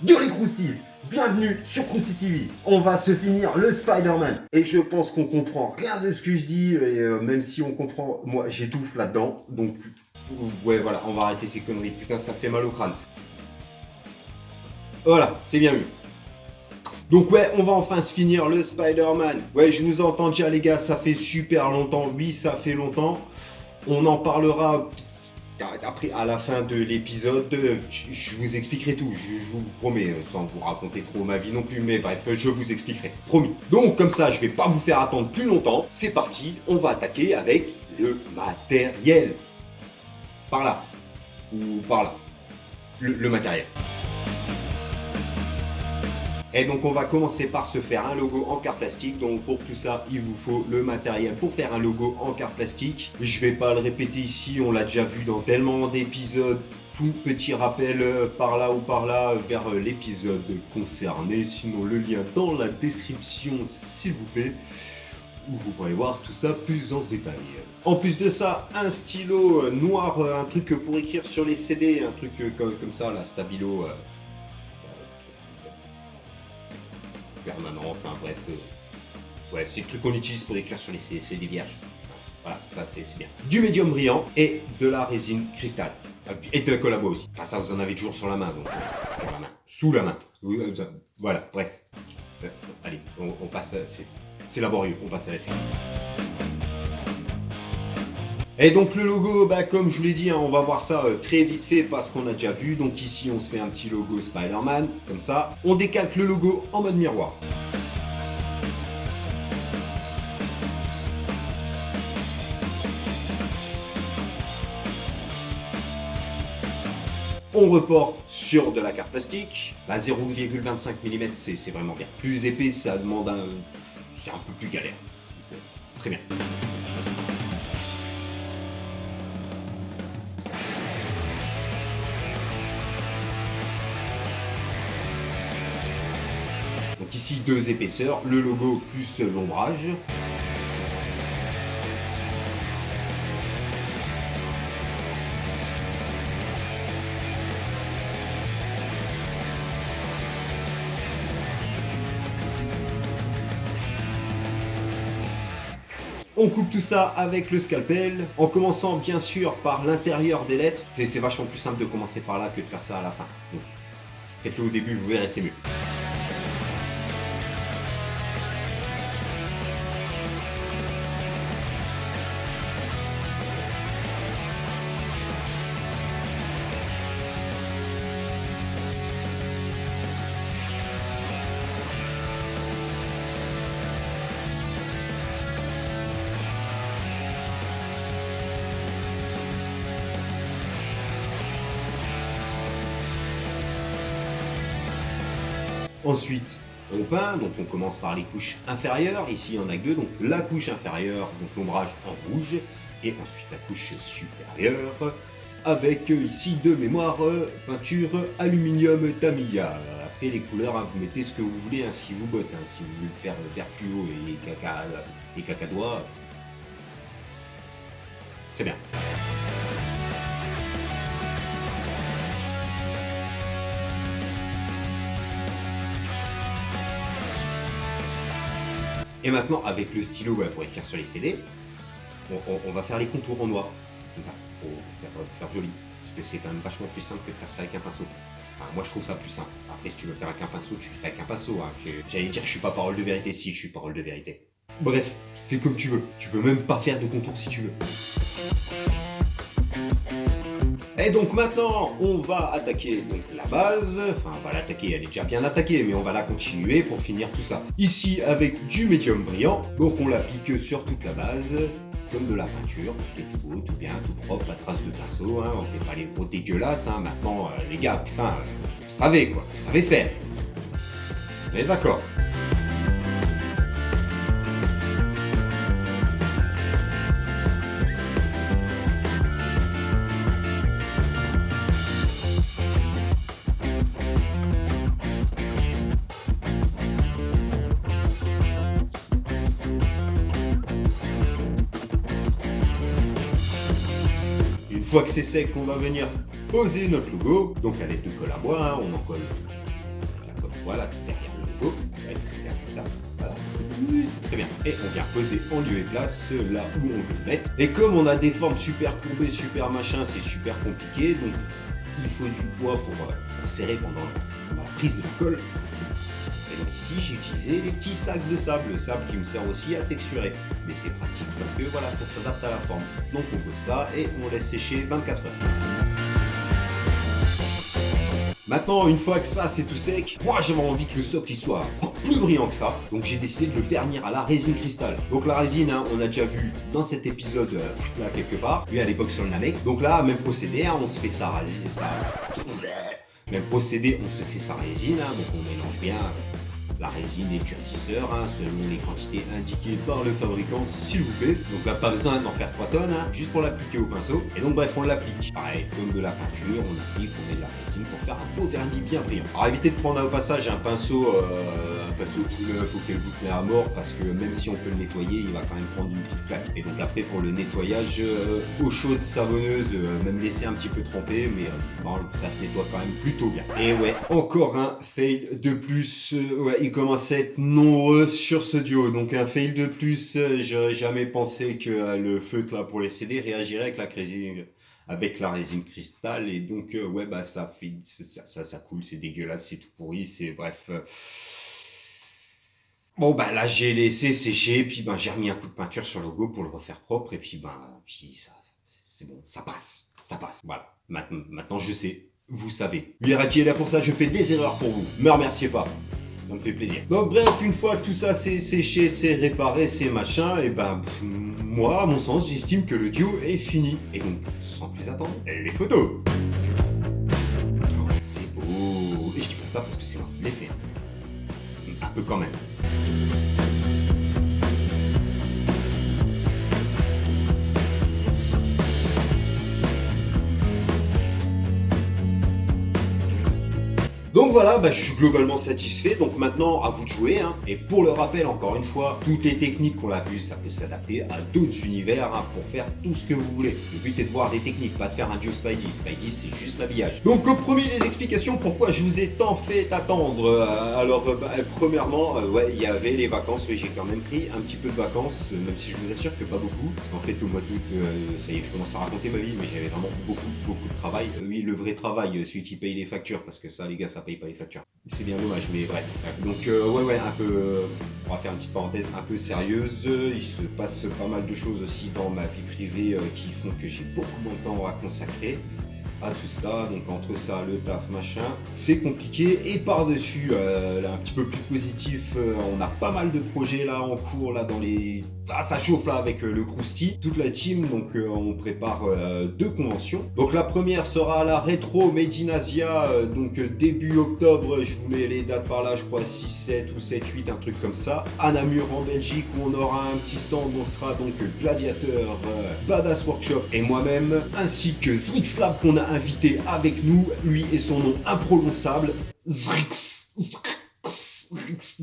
Yo les Crousties, bienvenue sur Crousty TV. On va se finir le Spider-Man. Et je pense qu'on comprend rien de ce que je dis. Et même si on comprend, moi j'étouffe là-dedans. Donc, ouais, voilà, on va arrêter ces conneries. Putain, ça fait mal au crâne. Voilà, c'est bien vu. Donc ouais, on va enfin se finir le Spider-Man. Ouais, je vous entends dire les gars, ça fait super longtemps. Oui, ça fait longtemps. On en parlera après, à la fin de l'épisode. Je vous expliquerai tout, je vous promets, sans vous raconter trop ma vie non plus, mais bref, je vous expliquerai, promis. Donc comme ça, je vais pas vous faire attendre plus longtemps. C'est parti, on va attaquer avec le matériel. Par là, ou par là, le matériel. Et donc on va commencer par se faire un logo en carte plastique. Donc pour tout ça, il vous faut le matériel pour faire un logo en carte plastique. Je vais pas le répéter ici, on l'a déjà vu dans tellement d'épisodes. Tout petit rappel par là ou par là vers l'épisode concerné. Sinon le lien dans la description s'il vous plaît, où vous pourrez voir tout ça plus en détail. En plus de ça, un stylo noir, un truc pour écrire sur les CD, un truc comme ça, la stabilo. Permanent, enfin bref, ouais, c'est le truc qu'on utilise pour écrire sur les CD vierges. Voilà, ça c'est bien. Du médium brillant et de la résine cristal. Et de la colle à bois aussi. Enfin, ça vous en avez toujours sur la main, donc sur la main, sous la main. Voilà, bref. Allez, on passe, c'est laborieux, on passe à la suite. Et donc le logo, bah, comme je vous l'ai dit, hein, on va voir ça très vite fait parce qu'on a déjà vu. Donc ici on se fait un petit logo Spider-Man, comme ça. On décalque le logo en mode miroir. On reporte sur de la carte plastique. La 0,25 mm, c'est vraiment bien. Plus épais, ça demande c'est un peu plus galère. C'est très bien. Donc ici deux épaisseurs, le logo plus l'ombrage. On coupe tout ça avec le scalpel, en commençant bien sûr par l'intérieur des lettres. C'est vachement plus simple de commencer par là que de faire ça à la fin. Donc, faites-le au début, vous verrez, c'est mieux. Ensuite, on peint, donc on commence par les couches inférieures. Ici, il y en a que deux, donc la couche inférieure, donc l'ombrage en rouge, et ensuite la couche supérieure, avec ici de mémoire peinture aluminium Tamiya. Après les couleurs, hein, vous mettez ce que vous voulez, hein, ce qui vous botte. Hein, si vous voulez faire vert fluo et cacadois, très bien. Et maintenant, avec le stylo pour écrire sur les CD, on va faire les contours en noir. Comme ça, pour faire joli. Parce que c'est quand même vachement plus simple que de faire ça avec un pinceau. Enfin, moi, je trouve ça plus simple. Après, si tu veux faire avec un pinceau, tu le fais avec un pinceau. Hein. J'allais dire que je suis pas parole de vérité. Si, je suis parole de vérité. Bref, fais comme tu veux. Tu peux même pas faire de contours si tu veux. Et donc maintenant, on va attaquer donc, la base. Enfin, on va l'attaquer, elle est déjà bien attaquée, mais on va la continuer pour finir tout ça. Ici, avec du médium brillant, donc on l'applique sur toute la base, comme de la peinture, tout est tout beau, tout bien, tout propre, pas de trace de pinceau, hein, on fait pas les gros dégueulasses, hein. Maintenant, les gars, putain, vous savez quoi, vous savez faire. Mais d'accord. Une fois que c'est sec, on va venir poser notre logo. Donc à l'aide de colle à bois, hein, on en colle voilà, tout derrière le logo, ouais, très bien comme ça, voilà, oui, c'est très bien. Et on vient poser en lieu et place là où on veut le mettre. Et comme on a des formes super courbées, super machin, c'est super compliqué, donc il faut du poids pour serrer pendant la prise de la colle. Et donc ici, j'ai utilisé les petits sacs de sable, le sable qui me sert aussi à texturer. Mais c'est pratique parce que voilà, ça s'adapte à la forme. Donc on pose ça et on laisse sécher 24 heures. Maintenant, une fois que ça c'est tout sec, moi j'avais envie que le socle il soit encore plus brillant que ça. Donc j'ai décidé de le vernir à la résine cristal. Donc la résine, hein, on a déjà vu dans cet épisode là quelque part, lui à l'époque sur le Namek. Donc là, même procédé, hein, on se fait sa résine, même procédé, on se fait sa résine, hein, donc on mélange bien la résine et le durcisseur, hein, selon les quantités indiquées par le fabricant, s'il vous plaît. Donc là, pas besoin d'en faire 3 tonnes, hein, juste pour l'appliquer au pinceau. Et donc bref, on l'applique. Pareil, comme de la peinture, on applique, on met de la résine pour faire un beau vernis bien brillant. Alors évitez de prendre au passage un pinceau tout neuf auquel vous tenez à mort, parce que même si on peut le nettoyer, il va quand même prendre une petite claque. Et donc après, pour le nettoyage, eau chaude, savonneuse, même laisser un petit peu tremper, mais bon, ça se nettoie quand même plutôt bien. Et ouais, encore un fail de plus. Ouais, il commence à être nombreux sur ce duo. Donc un fail de plus, j'aurais jamais pensé que le feutre là pour les CD réagirait avec la résine cristal. Et donc ouais, bah ça fait ça coule, c'est dégueulasse, c'est tout pourri, c'est bref. Bon bah là j'ai laissé sécher, puis ben j'ai remis un coup de peinture sur le logo pour le refaire propre, et puis ça c'est bon, ça passe. Voilà. Maintenant je sais, vous savez. L'Iraki est là pour ça, je fais des erreurs pour vous. Me remerciez pas. Ça me fait plaisir. Donc bref, une fois que tout ça c'est séché, c'est réparé, c'est machin, et ben moi, à mon sens, j'estime que le duo est fini. Et donc, sans plus attendre, les photos. Oh, c'est beau. Et je dis pas ça parce que c'est moi qui l'ai fait. Un peu quand même. Donc voilà, bah, je suis globalement satisfait. Donc maintenant, à vous de jouer, hein. Et pour le rappel, encore une fois, toutes les techniques qu'on a vues, ça peut s'adapter à d'autres univers, hein, pour faire tout ce que vous voulez. Le but est de voir des techniques, pas de faire un duo Spidey. Spidey, c'est juste l'habillage. Donc au premier des explications, pourquoi je vous ai tant fait attendre. Premièrement, ouais, il y avait les vacances, mais j'ai quand même pris un petit peu de vacances, même si je vous assure que pas beaucoup. Parce qu'en fait, au mois d'août, ça y est, je commence à raconter ma vie, mais j'avais vraiment beaucoup de travail. Oui, le vrai travail, celui qui paye les factures, parce que ça, les gars, ça paye pas les factures. C'est bien dommage, mais bref. Donc ouais, un peu, on va faire une petite parenthèse un peu sérieuse. Il se passe pas mal de choses aussi dans ma vie privée qui font que j'ai beaucoup moins de temps à consacrer à tout ça. Donc entre ça, le taf, machin, c'est compliqué. Et par-dessus, là, un petit peu plus positif, on a pas mal de projets là en cours, là dans les... Ah, ça chauffe là avec le Krusty, toute la team, donc on prépare 2 conventions. Donc la première sera la Rétro Made in Asia, donc début octobre, je vous mets les dates par là, je crois 6, 7 ou 7, 8, un truc comme ça. À Namur en Belgique, où on aura un petit stand, on sera donc Gladiateur, Badass Workshop et moi-même, ainsi que Zrixlab qu'on a invité avec nous, lui et son nom imprononçable, Zrix.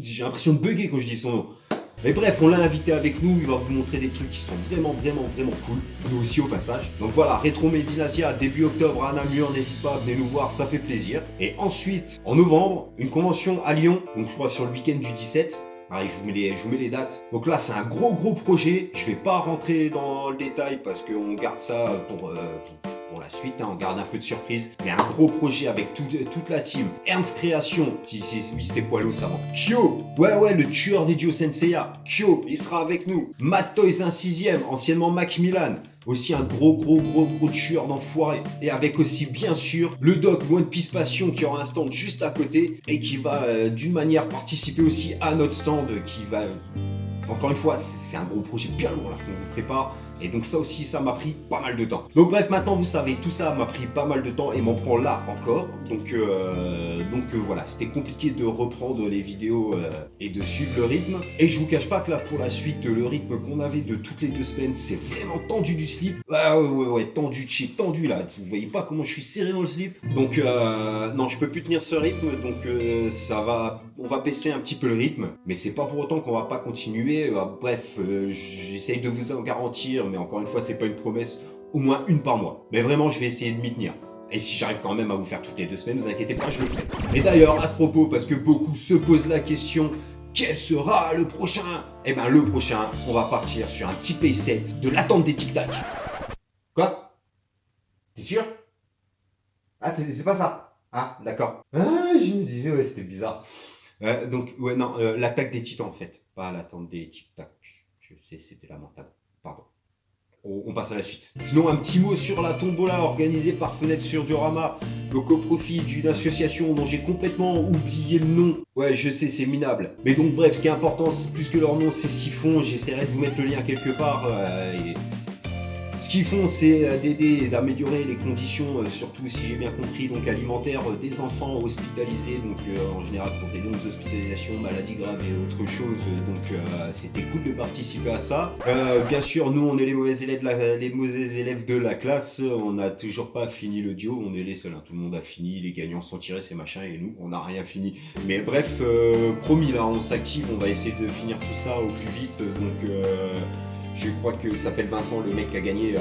J'ai l'impression de bugger quand je dis son nom. Mais bref, on l'a invité avec nous, il va vous montrer des trucs qui sont vraiment cool. Nous aussi au passage. Donc voilà, Rétro Made in Asia, début octobre à Namur, n'hésite pas, venez nous voir, ça fait plaisir. Et ensuite, en novembre, une convention à Lyon, donc je crois sur le week-end du 17. Pareil, je vous mets les dates. Donc là, c'est un gros projet. Je vais pas rentrer dans le détail parce qu'on garde ça pour la suite, hein, on garde un peu de surprise. Mais un gros projet avec toute la team. Ernst Création, si c'était poilot, ça va. Kyo, ouais, le tueur des Dio Senseiya. Kyo, il sera avec nous. Matt Toys, un 6ème, anciennement Macmillan. Aussi un gros tueur d'enfoiré. Et avec aussi, bien sûr, le doc One Piece Passion qui aura un stand juste à côté et qui va d'une manière participer aussi à notre stand qui va... Encore une fois, c'est un gros projet bien lourd là qu'on vous prépare. Et donc ça aussi, ça m'a pris pas mal de temps. Donc bref, maintenant vous savez, tout ça m'a pris pas mal de temps et m'en prend là encore. Donc voilà, c'était compliqué de reprendre les vidéos et de suivre le rythme. Et je vous cache pas que là, pour la suite, le rythme qu'on avait de toutes les 2 semaines, c'est vraiment tendu du slip. Ouais, tendu de chez tendu là. Vous voyez pas comment je suis serré dans le slip. Donc non, je peux plus tenir ce rythme. Donc on va baisser un petit peu le rythme. Mais c'est pas pour autant qu'on va pas continuer. Bref, j'essaye de vous en garantir. Mais encore une fois, c'est pas une promesse, au moins une par mois. Mais vraiment, je vais essayer de m'y tenir. Et si j'arrive quand même à vous faire toutes les 2 semaines, vous inquiétez pas, je le ferai. Et d'ailleurs, à ce propos, parce que beaucoup se posent la question, quel sera le prochain? Eh ben le prochain, on va partir sur un petit playset de l'attente des tic-tac. Quoi? T'es sûr? Ah, c'est pas ça. Ah, d'accord. Ah, je me disais, ouais, c'était bizarre. Donc, ouais, non, l'attaque des titans, en fait. Pas l'attente des tic-tac. Je sais, c'était lamentable. Pardon. On passe à la suite. Sinon, un petit mot sur la tombola organisée par Fenêtre sur Diorama, donc au profit d'une association dont j'ai complètement oublié le nom. Ouais, je sais, c'est minable. Mais donc, bref, ce qui est important, plus que leur nom, c'est ce qu'ils font. J'essaierai de vous mettre le lien quelque part. Ce qu'ils font, c'est d'aider et d'améliorer les conditions, surtout si j'ai bien compris, donc alimentaires des enfants hospitalisés, donc en général pour des longues hospitalisations, maladies graves et autre chose. Donc c'était cool de participer à ça. Bien sûr, nous on est les mauvais élèves de la classe. On n'a toujours pas fini le duo, on est les seuls. Hein. Tout le monde a fini, les gagnants sont tirés, ces machins, et nous on n'a rien fini. Mais bref, promis là, on s'active, on va essayer de finir tout ça au plus vite. Donc je crois que s'appelle Vincent, le mec qui a gagné.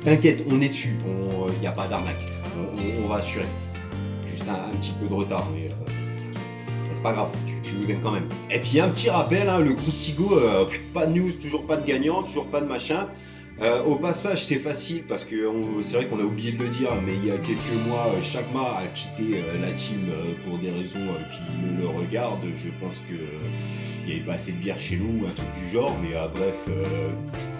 T'inquiète, on est dessus, il n'y a pas d'arnaque. On va assurer. Juste un petit peu de retard, mais c'est pas grave, tu nous aimes quand même. Et puis un petit rappel, hein, le Croustigo, pas de news, toujours pas de gagnant, toujours pas de machin. Au passage, c'est facile parce que c'est vrai qu'on a oublié de le dire, mais il y a quelques mois, Chakma a quitté la team pour des raisons qui le regardent. Je pense que il n'y avait pas assez de bière chez nous, un truc du genre, mais bref,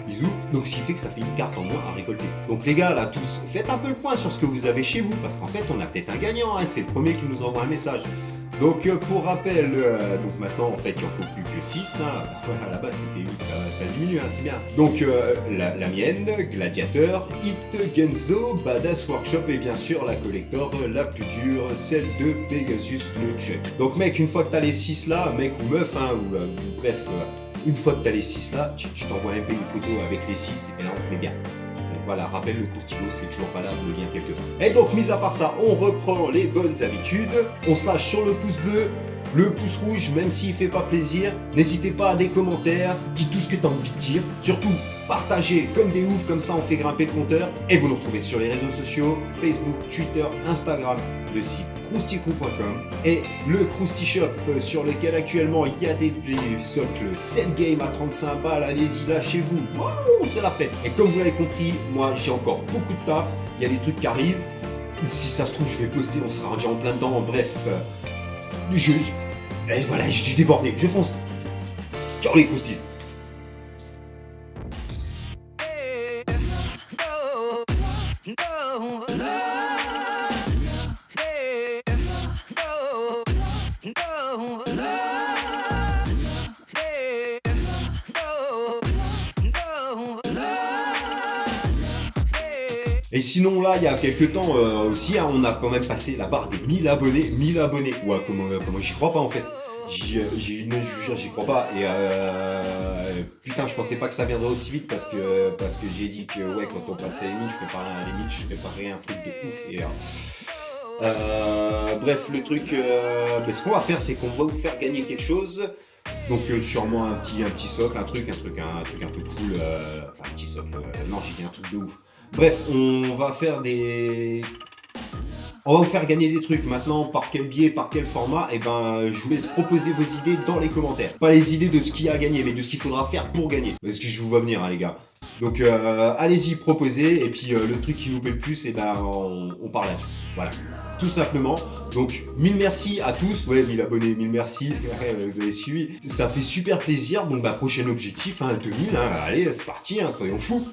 bisous. Donc ce qui fait que ça fait une carte en moins à récolter. Donc les gars, là, tous, faites un peu le point sur ce que vous avez chez vous, parce qu'en fait, on a peut-être un gagnant, hein, c'est le premier qui nous envoie un message. Donc pour rappel, donc maintenant en fait il en faut plus que 6, hein. À la base c'était 8, ça diminue, hein, c'est bien. Donc la mienne, Gladiator, Hit, Genzo, Badass Workshop et bien sûr la collector la plus dure, celle de Pegasus Nunchuck. Donc mec, une fois que t'as les 6 là, mec ou meuf, hein, ou bref, une fois que t'as les 6 là, tu t'envoies un peu une photo avec les 6 et là on te met bien. Voilà, rappelle le Croustigo, c'est toujours valable, le lien quelque part. Et donc, mis à part ça, on reprend les bonnes habitudes. On se lâche sur le pouce bleu, le pouce rouge, même s'il fait pas plaisir. N'hésitez pas à des commentaires, dis tout ce que tu as envie de dire. Surtout, partagez comme des oufs, comme ça on fait grimper le compteur. Et vous nous retrouvez sur les réseaux sociaux, Facebook, Twitter, Instagram, le site crousticrew.com et le Krusty Shop sur lequel actuellement il y a des socles 7 games à 35 balles. Allez-y, lâchez-vous. Wouh, c'est la fête. Et comme vous l'avez compris, moi j'ai encore beaucoup de taf. Il y a des trucs qui arrivent. Si ça se trouve, je vais poster, on sera rendu en plein dedans. Bref, et voilà, je suis débordé. Je fonce. Ciao les croustilles. Et sinon là, il y a quelques temps aussi, hein, on a quand même passé la barre des 1000 abonnés. 1000 abonnés. Ouais, comment j'y crois pas en fait. J'y crois pas. Et putain, je pensais pas que ça viendrait aussi vite parce que j'ai dit que ouais, quand on passait les 1000, je préparais un truc de ouf. Et, bref, le truc, ce qu'on va faire, c'est qu'on va vous faire gagner quelque chose. Donc sûrement un petit socle, un truc un peu cool. Enfin un petit socle. Non, j'ai dit un truc de ouf. Bref, on va vous faire gagner des trucs. Maintenant, par quel biais, par quel format, et je vous laisse proposer vos idées dans les commentaires. Pas les idées de ce qu'il y a à gagner, mais de ce qu'il faudra faire pour gagner. Parce que je vous vois venir, hein, les gars. Donc allez-y, proposez. Et puis le truc qui nous plaît le plus, on parle là-dessus. Voilà, tout simplement. Donc 1000 merci à tous. Ouais, 1000 abonnés, 1000 merci. Vous avez suivi. Ça fait super plaisir. Donc prochain objectif, hein, 2000. Hein. Allez, c'est parti, hein, soyons fous.